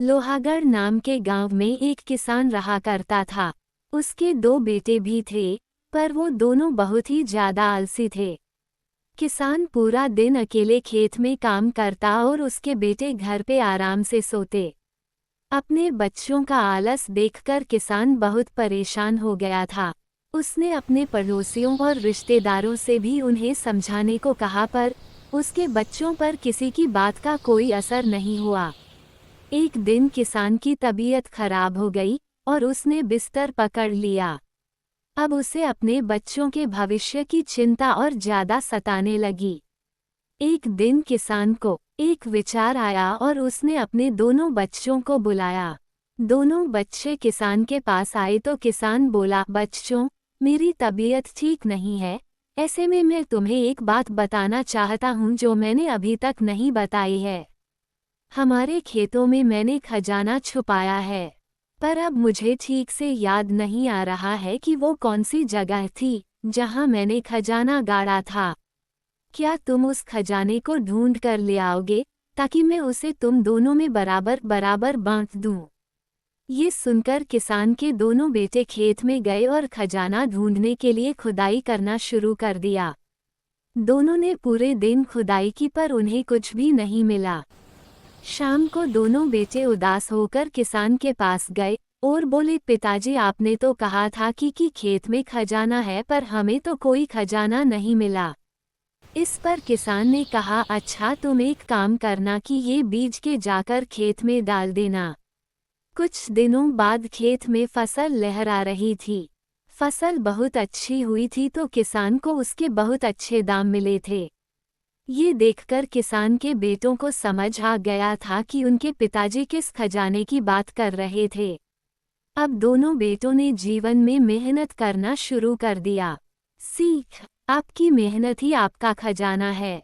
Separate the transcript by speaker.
Speaker 1: लोहागढ़ नाम के गांव में एक किसान रहा करता था। उसके दो बेटे भी थे, पर वो दोनों बहुत ही ज्यादा आलसी थे। किसान पूरा दिन अकेले खेत में काम करता और उसके बेटे घर पे आराम से सोते। अपने बच्चों का आलस देखकर किसान बहुत परेशान हो गया था। उसने अपने पड़ोसियों और रिश्तेदारों से भी उन्हें समझाने को कहा, पर उसके बच्चों पर किसी की बात का कोई असर नहीं हुआ। एक दिन किसान की तबीयत खराब हो गई और उसने बिस्तर पकड़ लिया। अब उसे अपने बच्चों के भविष्य की चिंता और ज्यादा सताने लगी। एक दिन किसान को एक विचार आया और उसने अपने दोनों बच्चों को बुलाया। दोनों बच्चे किसान के पास आए तो किसान बोला, बच्चों, मेरी तबीयत ठीक नहीं है, ऐसे में मैं तुम्हें एक बात बताना चाहता हूँ जो मैंने अभी तक नहीं बताई है। हमारे खेतों में मैंने खजाना छुपाया है, पर अब मुझे ठीक से याद नहीं आ रहा है कि वो कौन सी जगह थी जहां मैंने खजाना गाड़ा था। क्या तुम उस खजाने को ढूंढ कर ले आओगे, ताकि मैं उसे तुम दोनों में बराबर बराबर बांट दूं? ये सुनकर किसान के दोनों बेटे खेत में गए और खजाना ढूंढने के लिए खुदाई करना शुरू कर दिया। दोनों ने पूरे दिन खुदाई की, पर उन्हें कुछ भी नहीं मिला। शाम को दोनों बेटे उदास होकर किसान के पास गए और बोले, पिताजी, आपने तो कहा था कि खेत में खजाना है, पर हमें तो कोई खजाना नहीं मिला। इस पर किसान ने कहा, अच्छा, तुम एक काम करना कि ये बीज के जाकर खेत में डाल देना। कुछ दिनों बाद खेत में फसल लहरा रही थी। फसल बहुत अच्छी हुई थी तो किसान को उसके बहुत अच्छे दाम मिले थे। ये देखकर किसान के बेटों को समझ आ गया था कि उनके पिताजी किस खजाने की बात कर रहे थे। अब दोनों बेटों ने जीवन में मेहनत करना शुरू कर दिया। सीख, आपकी मेहनत ही आपका खजाना है।